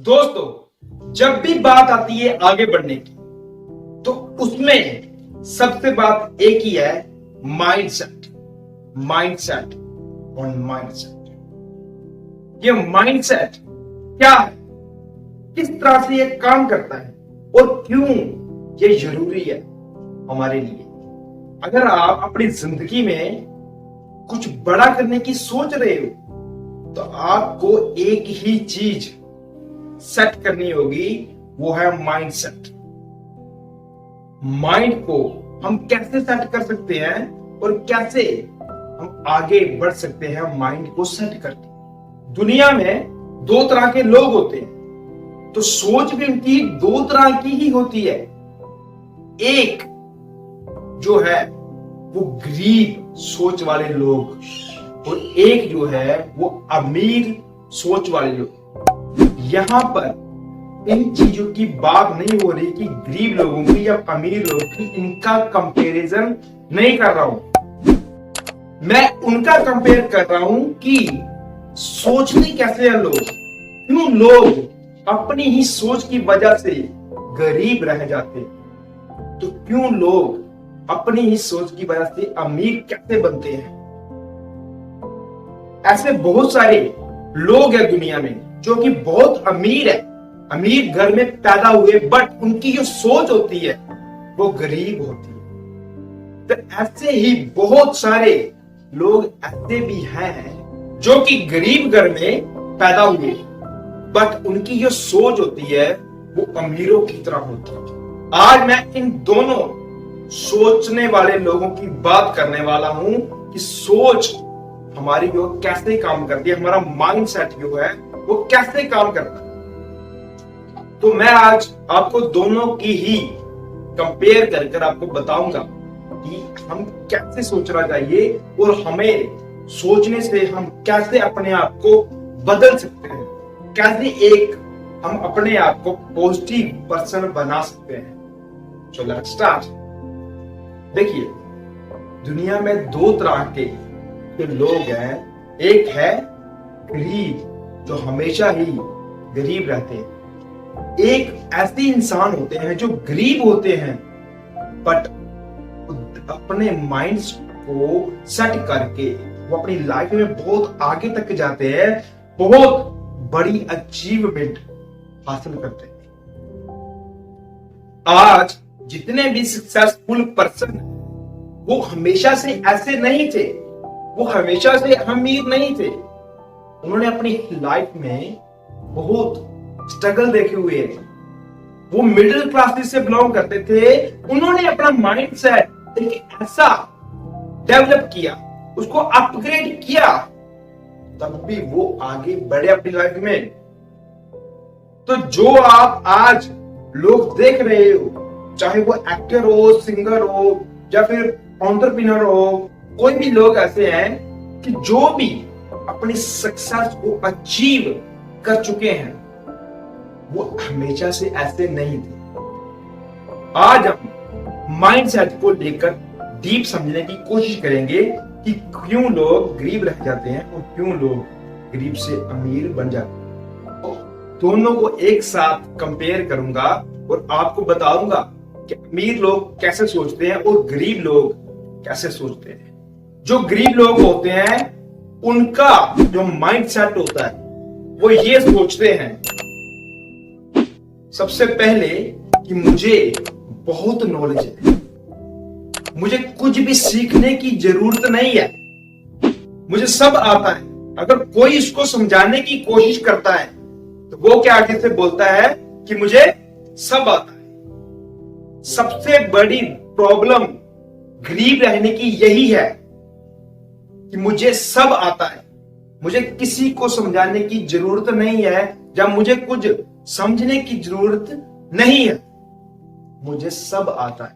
दोस्तों, जब भी बात आती है आगे बढ़ने की, तो उसमें सबसे बात एक ही है, माइंडसेट। माइंडसेट और माइंडसेट। ये माइंडसेट क्या है, किस तरह से ये काम करता है और क्यों ये जरूरी है हमारे लिए। अगर आप अपनी जिंदगी में कुछ बड़ा करने की सोच रहे हो, तो आपको एक ही चीज सेट करनी होगी, वो है माइंडसेट। माइंड को हम कैसे सेट कर सकते हैं और कैसे हम आगे बढ़ सकते हैं माइंड को सेट करके। दुनिया में दो तरह के लोग होते हैं, तो सोच भी उनकी दो तरह की ही होती है। एक जो है वो गरीब सोच वाले लोग, और एक जो है वो अमीर सोच वाले लोग। यहां पर इन चीजों की बात नहीं हो रही कि गरीब लोगों की या अमीर लोगों की, इनका कंपैरिजन नहीं कर रहा हूं। मैं उनका कंपेयर कर रहा हूं कि सोचते कैसे हैं लोग, क्यों लोग अपनी ही सोच की वजह से गरीब रह जाते, तो क्यों लोग अपनी ही सोच की वजह से अमीर कैसे बनते हैं। ऐसे बहुत सारे लोग हैं दुनिया में जो कि बहुत अमीर है, अमीर घर में पैदा हुए, बट उनकी जो सोच होती है वो गरीब होती है। तो ऐसे ही बहुत सारे लोग ऐसे भी हैं जो कि गरीब घर में पैदा हुए, बट उनकी जो सोच होती है वो अमीरों की तरह होती है। आज मैं इन दोनों सोचने वाले लोगों की बात करने वाला हूं कि सोच हमारी जो कैसे काम करती है, हमारा माइंडसेट जो है वो कैसे काम करता है। तो मैं आज आपको दोनों की ही कंपेयर कर आपको बताऊंगा कि हम कैसे सोचना चाहिए और हमें सोचने से हम कैसे अपने आप को बदल सकते हैं, कैसे एक हम अपने आप को पॉजिटिव पर्सन बना सकते हैं। चलो लेट्स स्टार्ट। देखिए, दुनिया में दो तरह के लोग हैं। एक है गरीब, जो हमेशा ही गरीब रहते हैं। एक ऐसे इंसान होते हैं जो गरीब होते हैं, बट अपने माइंड को सेट करके वो अपनी लाइफ में बहुत आगे तक जाते हैं, बहुत बड़ी अचीवमेंट हासिल करते हैं। आज जितने भी सक्सेसफुल पर्सन, वो हमेशा से ऐसे नहीं थे, वो हमेशा से अमीर नहीं थे। उन्होंने अपनी लाइफ में बहुत स्ट्रगल देखे हुए हैं। वो मिडिल क्लासेस से बिलोंग करते थे। उन्होंने अपना माइंडसेट एक ऐसा डेवलप किया, उसको अपग्रेड किया, तब भी वो आगे बढ़े अपनी लाइफ में। तो जो आप आज लोग देख रहे हो, चाहे वो एक्टर हो, सिंगर हो या फिर एंटरप्रेन्योर हो, कोई भी लोग ऐसे हैं कि जो भी अपनी सक्सेस को अचीव कर चुके हैं, वो हमेशा से ऐसे नहीं थे। आज हम माइंडसेट को लेकर डीप समझने की कोशिश करेंगे कि क्यों लोग गरीब रह जाते हैं और क्यों लोग गरीब से अमीर बन जाते हैं। तो दोनों को एक साथ कंपेयर करूंगा और आपको बताऊंगा कि अमीर लोग कैसे सोचते हैं और गरीब लोग कैसे सोचते हैं। जो गरीब लोग होते हैं, उनका जो माइंडसेट होता है वो ये सोचते हैं, सबसे पहले कि मुझे बहुत नॉलेज है, मुझे कुछ भी सीखने की जरूरत नहीं है, मुझे सब आता है। अगर कोई इसको समझाने की कोशिश करता है तो वो क्या आगे से बोलता है कि मुझे सब आता है। सबसे बड़ी प्रॉब्लम गरीब रहने की यही है कि मुझे सब आता है, मुझे किसी को समझाने की जरूरत नहीं है, या मुझे कुछ समझने की जरूरत नहीं है, मुझे सब आता है।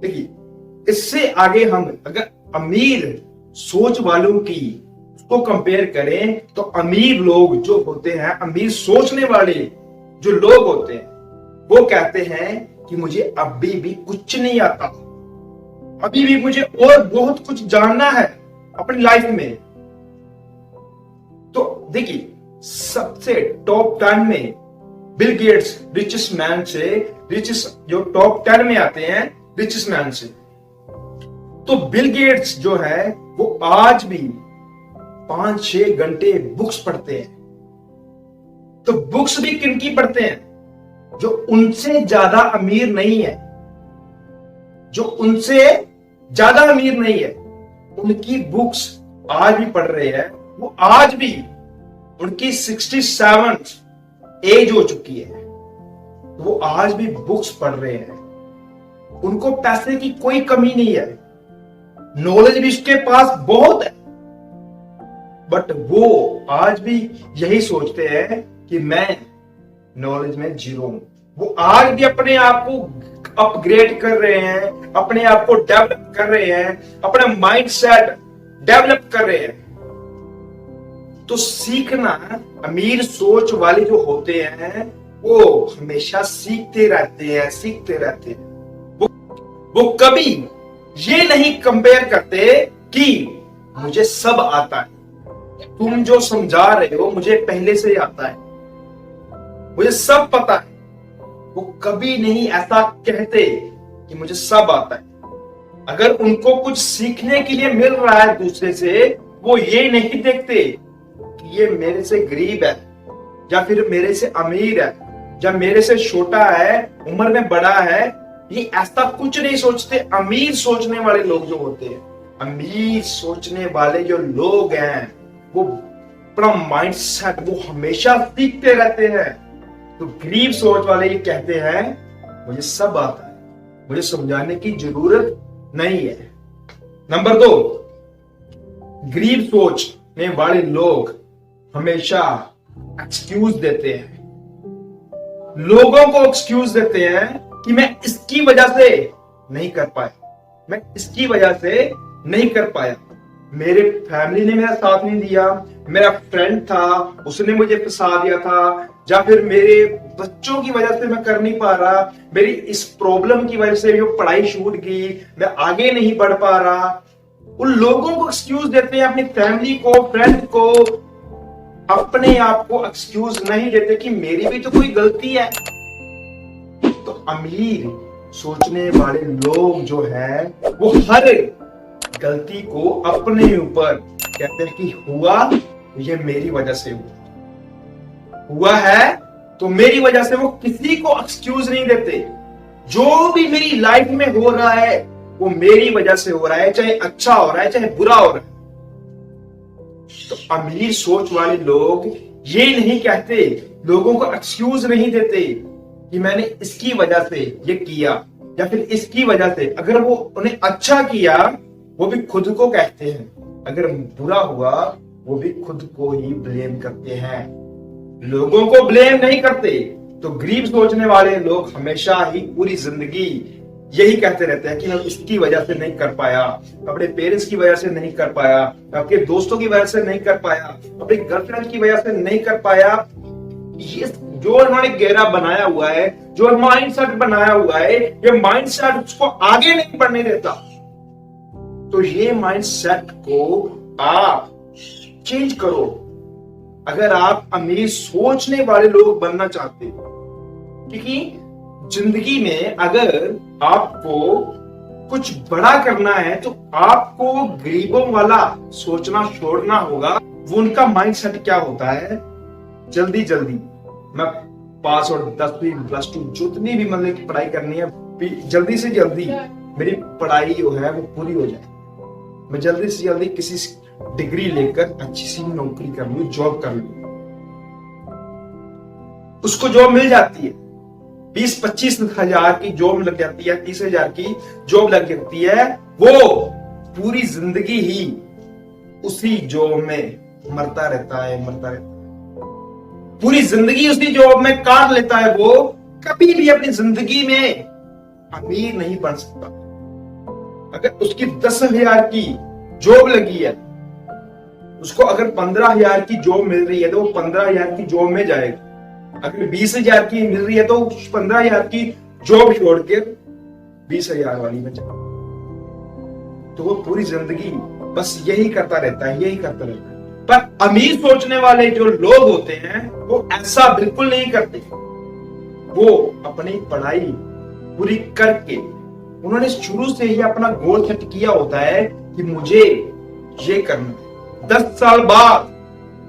देखिए, इससे आगे हम अगर अमीर सोच वालों की उसको कंपेयर करें, तो अमीर लोग जो होते हैं, अमीर सोचने वाले जो लोग होते हैं, वो कहते हैं कि मुझे अभी भी कुछ नहीं आता, अभी भी मुझे और बहुत कुछ जानना है अपनी लाइफ में। तो देखिए, सबसे टॉप 10 में बिल गेट्स रिचेस्ट मैन से, रिचेस्ट जो टॉप 10 में आते हैं रिचेस्ट मैन से, तो बिल गेट्स जो है वो आज भी 5-6 घंटे बुक्स पढ़ते हैं। तो बुक्स भी किनकी पढ़ते हैं? जो उनसे ज्यादा अमीर नहीं है, जो उनसे ज्यादा अमीर नहीं है, उनकी बुक्स आज भी पढ़ रहे हैं। वो आज भी, उनकी 67 एज हो चुकी है, तो वो आज भी बुक्स पढ़ रहे हैं। उनको पैसे की कोई कमी नहीं है, नॉलेज भी उसके पास बहुत है, बट वो आज भी यही सोचते हैं कि मैं नॉलेज में जीरो हूं। वो आज भी अपने आप को अपग्रेड कर रहे हैं, अपने आप को डेवलप कर रहे हैं, अपना माइंडसेट डेवलप कर रहे हैं। तो सीखना, अमीर सोच वाले जो होते हैं वो हमेशा सीखते रहते हैं, सीखते रहते हैं। वो कभी ये नहीं कंपेयर करते कि मुझे सब आता है, तुम जो समझा रहे हो मुझे पहले से ही आता है, मुझे सब पता है। वो कभी नहीं ऐसा कहते कि मुझे सब आता है। अगर उनको कुछ सीखने के लिए मिल रहा है दूसरे से, वो ये नहीं देखते कि ये मेरे से गरीब है या फिर मेरे से अमीर है या मेरे से छोटा है, उम्र में बड़ा है। ये ऐसा कुछ नहीं सोचते। अमीर सोचने वाले लोग जो होते हैं, अमीर सोचने वाले जो लोग हैं, वो अपना माइंडसेट वो हमेशा सीखते रहते हैं। तो गरीब सोच वाले ये कहते हैं मुझे सब आता है, मुझे समझाने की जरूरत नहीं है। नंबर 2, गरीब सोचने वाले लोग हमेशा एक्सक्यूज देते हैं, लोगों को एक्सक्यूज देते हैं कि मैं इसकी वजह से नहीं कर पाया, मैं इसकी वजह से नहीं कर पाया, मेरे फैमिली ने मेरा साथ नहीं दिया, मेरा फ्रेंड था उसने मुझे फंसा दिया था, या फिर मेरे बच्चों की वजह से मैं कर नहीं पा रहा, मेरी इस प्रॉब्लम की वजह से वो पढ़ाई छूट गई, मैं आगे नहीं बढ़ पा रहा। उन लोगों को एक्सक्यूज देते हैं, अपनी फैमिली को, फ्रेंड को, अपने आप को एक्सक्यूज नहीं देते कि मेरी भी तो कोई गलती है। तो अमीर सोचने वाले लोग जो है वो हर गलती को अपने ऊपर कहते हैं कि हुआ ये मेरी वजह से हुआ है, तो मेरी वजह से। वो किसी को एक्सक्यूज नहीं देते। जो भी मेरी लाइफ में हो रहा है वो मेरी वजह से हो रहा है, चाहे अच्छा हो रहा है चाहे बुरा हो रहा है। तो अमीर सोच वाले लोग ये नहीं कहते, लोगों को एक्सक्यूज नहीं देते कि मैंने इसकी वजह से ये किया या फिर इसकी वजह से। अगर वो उन्हें अच्छा किया वो भी खुद को कहते हैं, अगर बुरा हुआ वो भी खुद को ही ब्लेम करते हैं, लोगों को ब्लेम नहीं करते। तो गरीब सोचने वाले लोग हमेशा ही पूरी जिंदगी यही कहते रहते हैं कि मैं इसकी वजह से नहीं कर पाया, अपने पेरेंट्स की वजह से नहीं कर पाया, अपने दोस्तों की वजह से नहीं कर पाया, अपनी गर्लफ्रेंड की वजह से नहीं कर पाया। ये जो इन्होंने घेरा बनाया हुआ है, जो माइंडसेट बनाया हुआ है, ये माइंडसेट उसको आगे नहीं बढ़ने देता। तो ये माइंडसेट को आप चेंज करो अगर आप अमीर सोचने वाले लोग बनना चाहते हो। क्योंकि जिंदगी में अगर आपको कुछ बड़ा करना है तो आपको गरीबों वाला सोचना छोड़ना होगा। वो उनका माइंडसेट क्या होता है, जल्दी जल्दी मैं पास और 10वीं प्लस 2 जितनी भी मतलब की पढ़ाई करनी है, जल्दी से जल्दी मेरी पढ़ाई जो है वो पूरी हो जाए, मैं जल्दी से जल्दी किसी डिग्री लेकर अच्छी सी नौकरी कर लूं, जॉब कर लूं। उसको जॉब मिल जाती है, 20-25 हजार की जॉब लग जाती है, 30 हजार की जॉब लग जाती है। वो पूरी जिंदगी ही उसी जॉब में मरता रहता है, पूरी जिंदगी उसी जॉब में काट लेता है। वो कभी भी अपनी जिंदगी में अमीर नहीं बन सकता। अगर उसकी 10,000 की जॉब लगी है, उसको अगर 15,000 की जॉब मिल रही है तो वो 15,000 की जॉब में जाएगा। अगर 20,000 की मिल रही है तो 15,000 की जॉब छोड़ के 20,000 वाली में जाएगा। तो वो पूरी जिंदगी बस यही करता रहता है, यही करता रहता है। पर अमीर सोचने वाले जो लोग होते हैं वो ऐसा बिल्कुल नहीं करते। वो अपनी पढ़ाई पूरी करके उन्होंने शुरू से ही अपना गोल सेट किया होता है कि मुझे ये करना है, 10 साल बाद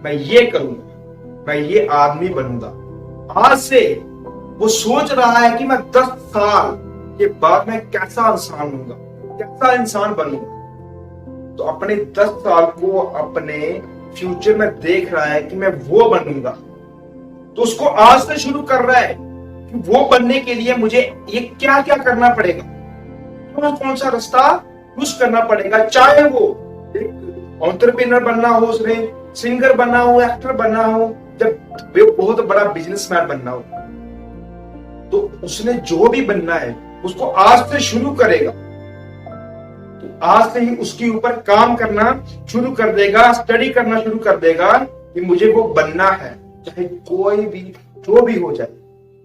मैं ये करूंगा, मैं ये आदमी बनूंगा। आज से वो सोच रहा है कि मैं 10 साल के बाद मैं कैसा इंसान हूंगा, कैसा इंसान बनूंगा। तो अपने 10 साल को अपने फ्यूचर में देख रहा है कि मैं वो बनूंगा। तो उसको आज से शुरू कर रहा है कि वो बनने के लिए मुझे ये क्या क्या करना पड़ेगा, कौन सा रास्ता यूज करना पड़ेगा। चाहे वो एक एंटरप्रेन्योर बनना हो, उसने सिंगर बनना हो, एक्टर बनना हो, जब वो बहुत बड़ा बिजनेसमैन बनना हो, तो उसने जो भी बनना है उसको आज से शुरू करेगा। तो आज से ही उसके ऊपर काम करना शुरू कर देगा, स्टडी करना शुरू कर देगा कि मुझे वो बनना है, चाहे कोई भी जो भी हो जाए,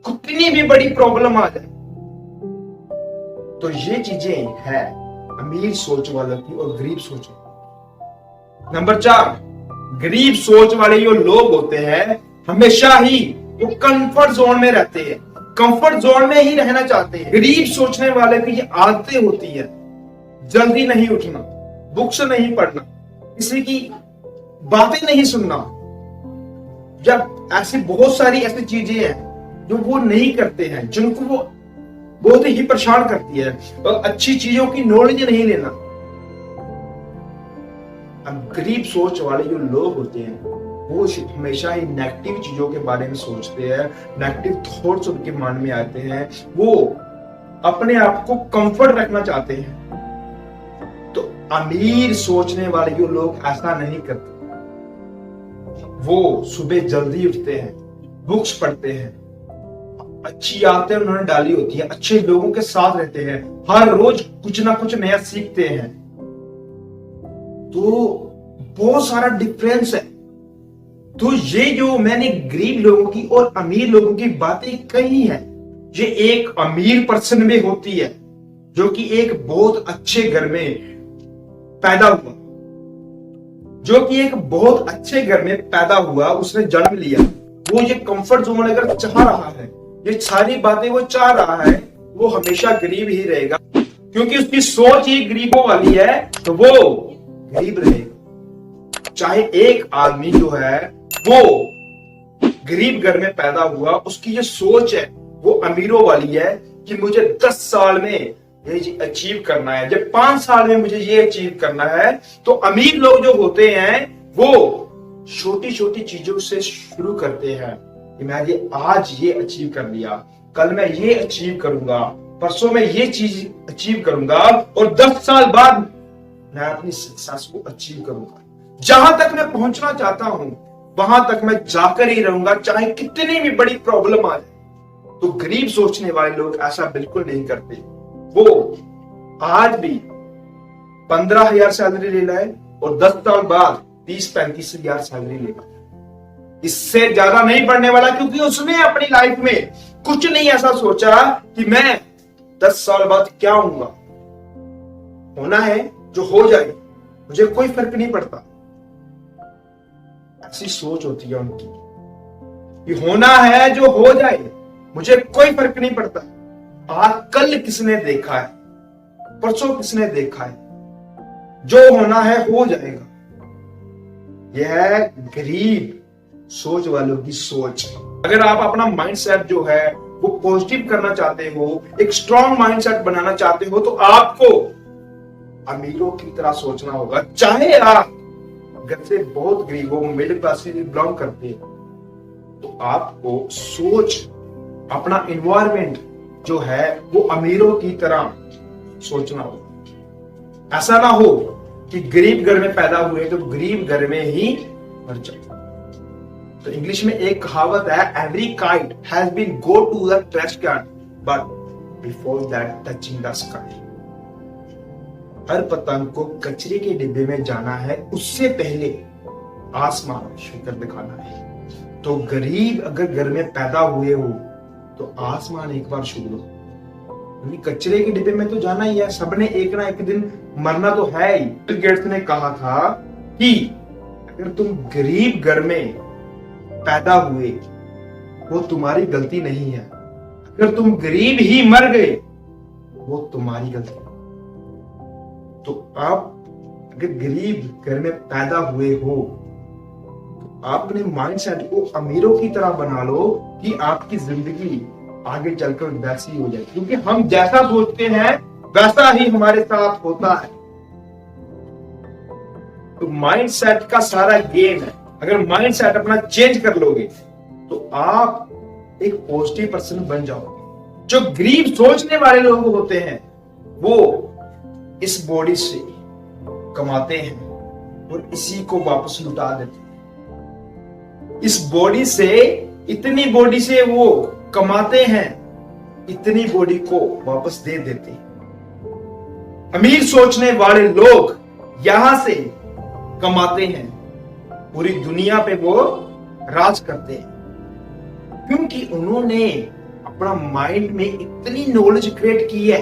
कितनी भी बड़ी प्रॉब्लम आ जाए। तो ये चीजें हैं अमीर सोच वालों की और गरीब सोच वालों। नंबर 4, गरीब सोच वाले जो लोग होते हैं हमेशा ही वो कंफर्ट जोन में रहते हैं, कंफर्ट जोन में ही रहना चाहते हैं। गरीब सोचने वाले की ये आदतें होती है, जल्दी नहीं उठना, बुक्स नहीं पढ़ना, किसी की बातें नहीं सुनना। जब ऐसी बहुत सारी ऐसी चीजें हैं जो वो नहीं करते हैं, जिनको वो बहुत ही परेशान करती है, और अच्छी चीजों की नॉलेज नहीं लेना। अब गरीब सोच वाले जो लोग होते हैं वो हमेशा ही नेगेटिव चीजों के बारे में सोचते हैं, नेगेटिव थॉट्स उनके मन में आते हैं, वो अपने आप को कंफर्ट रखना चाहते हैं। तो अमीर सोचने वाले जो लोग ऐसा नहीं करते। वो सुबह जल्दी उठते हैं, बुक्स पढ़ते हैं, अच्छी आदतें उन्होंने डाली होती है, अच्छे लोगों के साथ रहते हैं, हर रोज कुछ ना कुछ नया सीखते हैं। तो बहुत सारा डिफरेंस है। तो ये जो मैंने गरीब लोगों की और अमीर लोगों की बातें कही हैं, ये एक अमीर पर्सन में होती है जो कि एक बहुत अच्छे घर में पैदा हुआ, जो कि एक बहुत अच्छे घर में पैदा हुआ, उसने जन्म लिया। वो ये कंफर्ट जोन अगर चाह रहा है, ये सारी बातें वो चाह रहा है, वो हमेशा गरीब ही रहेगा, क्योंकि उसकी सोच ही गरीबों वाली है, तो वो गरीब रहेगा। चाहे एक आदमी जो है वो गरीब घर में पैदा हुआ, उसकी जो सोच है वो अमीरों वाली है कि मुझे 10 साल में ये अचीव करना है, जब 5 साल में मुझे ये अचीव करना है। तो अमीर लोग जो होते हैं वो छोटी छोटी चीजों से शुरू करते हैं कि मैं ये आज ये अचीव कर लिया, कल मैं ये अचीव करूंगा, परसों मैं ये चीज अचीव करूंगा, और 10 साल बाद मैं अपनी सक्सेस को अचीव करूंगा। जहां तक मैं पहुंचना चाहता हूं वहां तक मैं जाकर ही रहूंगा, चाहे कितनी भी बड़ी प्रॉब्लम आ जाए। तो गरीब सोचने वाले लोग ऐसा बिल्कुल नहीं करते। वो आज भी 15,000 सैलरी ले रहा है और 10 साल बाद 30-35 हजार सैलरी लेगा, इससे ज्यादा नहीं बढ़ने वाला, क्योंकि उसने अपनी लाइफ में कुछ नहीं ऐसा सोचा कि मैं 10 साल बाद क्या होऊंगा। होना है जो हो जाए, मुझे कोई फर्क नहीं पड़ता। ऐसी सोच होती है उनकी कि होना है जो हो जाए, मुझे कोई फर्क नहीं पड़ता। आज कल किसने देखा है, परसों किसने देखा है, जो होना है हो जाएगा। यह है गरीब सोच वालों की सोच। अगर आप अपना माइंडसेट जो है वो पॉजिटिव करना चाहते हो, एक स्ट्रॉन्ग माइंडसेट बनाना चाहते हो, तो आपको अमीरों की तरह सोचना होगा। चाहे आप घर से बहुत गरीब हो, मिडिल क्लास से बिलोंग करते हैं, तो आपको सोच, अपना एनवायरमेंट जो है वो अमीरों की तरह सोचना होगा। ऐसा ना हो कि गरीब घर में पैदा हुए तो गरीब घर में ही मर जाए। तो इंग्लिश में एक कहावत है, every kite has been go to the trash can but before that touching the sky. हर पतंग को कचरे के डिब्बे में जाना है, उससे पहले आसमान छूकर दिखाना है। तो गरीब अगर घर में पैदा हुए हो तो आसमान एक बार छू लो, क्योंकि कचरे के डिब्बे में तो जाना ही है, सबने एक ना एक दिन मरना तो है ही। बिल गेट्स ने कहा था कि अगर तुम गरीब घर में पैदा हुए, वो तुम्हारी गलती नहीं है। अगर तुम गरीब ही मर गए, वो तुम्हारी गलती है। तो आप अगर गरीब घर में पैदा हुए हो, तो आप अपने माइंडसेट को अमीरों की तरह बना लो कि आपकी जिंदगी आगे चलकर वैसी हो जाए, क्योंकि हम जैसा सोचते हैं वैसा ही हमारे साथ होता है। तो माइंडसेट का सारा गेम है। अगर माइंडसेट अपना चेंज कर लोगे तो आप एक पॉजिटिव पर्सन बन जाओगे। जो गरीब सोचने वाले लोग होते हैं वो इस बॉडी से कमाते हैं और इसी को वापस लुटा देते हैं। इस बॉडी से, इतनी बॉडी से वो कमाते हैं, इतनी बॉडी को वापस दे देते हैं। अमीर सोचने वाले लोग यहां से कमाते हैं, पूरी दुनिया पे वो राज करते हैं, क्योंकि उन्होंने अपना माइंड में इतनी नॉलेज क्रिएट की है,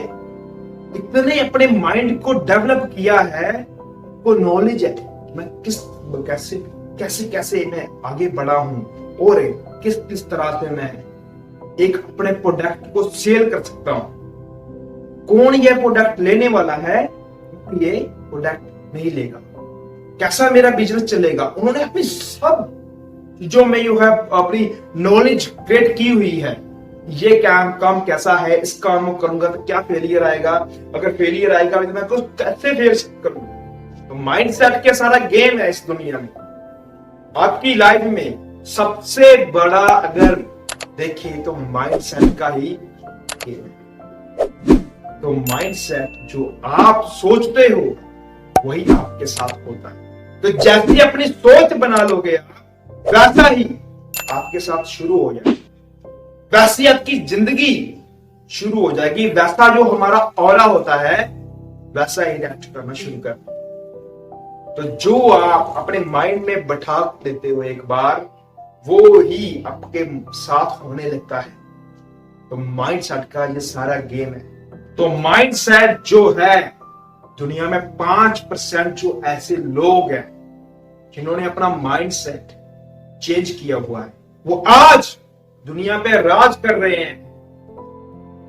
इतने अपने माइंड को डेवलप किया है, वो नॉलेज है मैं कैसे कैसे कैसे मैं आगे बढ़ा हूं और किस किस तरह से मैं एक अपने प्रोडक्ट को सेल कर सकता हूं। कौन ये प्रोडक्ट लेने वाला है, ये प्रोडक्ट नहीं लेगा, कैसा मेरा बिजनेस चलेगा। उन्होंने अपनी सब चीजों में जो है अपनी नॉलेज क्रिएट की हुई है। ये काम कैसा है, इस काम को करूंगा तो क्या फेलियर आएगा, अगर फेलियर आएगा तो मैं तो कैसे फेल करूंगा। तो माइंडसेट का सारा गेम है इस दुनिया में। आपकी लाइफ में सबसे बड़ा अगर देखें तो माइंडसेट का ही गेम है। तो माइंडसेट जो आप सोचते हो वही आपके साथ होता है। तो जैसे अपनी सोच बना लोगे आप, वैसा ही आपके साथ शुरू हो जाएगा, वैसी आपकी जिंदगी शुरू हो जाएगी। वैसा जो हमारा ऑरा होता है वैसा ही रिएक्ट करना शुरू कर। तो जो आप अपने माइंड में बैठा लेते हो एक बार, वो ही आपके साथ होने लगता है। तो माइंडसेट का ये सारा गेम है। तो माइंडसेट जो है, दुनिया में 5% जो ऐसे लोग हैं जिन्होंने अपना माइंडसेट चेंज किया हुआ है, वो आज दुनिया पे राज कर रहे हैं।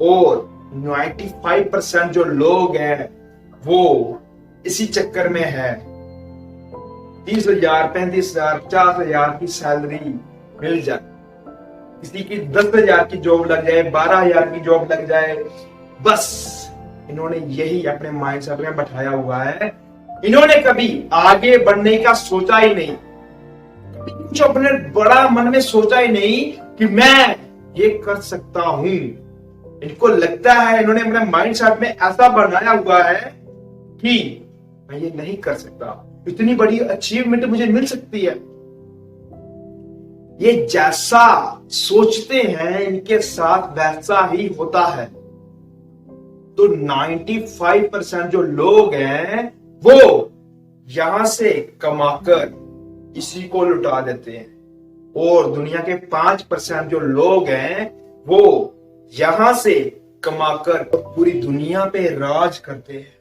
और 95% जो लोग हैं वो इसी चक्कर में है। 30,000, 35,000, 50,000 की सैलरी मिल जाए, किसी की 10,000 की जॉब लग जाए, 12,000 की जॉब लग जाए, बस इन्होंने यही अपने माइंडसेट में बैठाया हुआ है। इन्होंने कभी आगे बढ़ने का सोचा ही नहीं, कभी कुछ अपने बड़ा मन में सोचा ही नहीं कि मैं ये कर सकता हूं। इनको लगता है, इन्होंने अपने माइंडसेट में ऐसा बनाया हुआ है कि मैं ये नहीं कर सकता, इतनी बड़ी अचीवमेंट मुझे मिल सकती है। ये जैसा सोचते हैं इनके साथ वैसा ही होता है। तो 95% जो लोग हैं वो यहां से कमाकर इसी को लुटा देते हैं, और दुनिया के 5% जो लोग हैं वो यहां से कमाकर पूरी दुनिया पे राज करते हैं।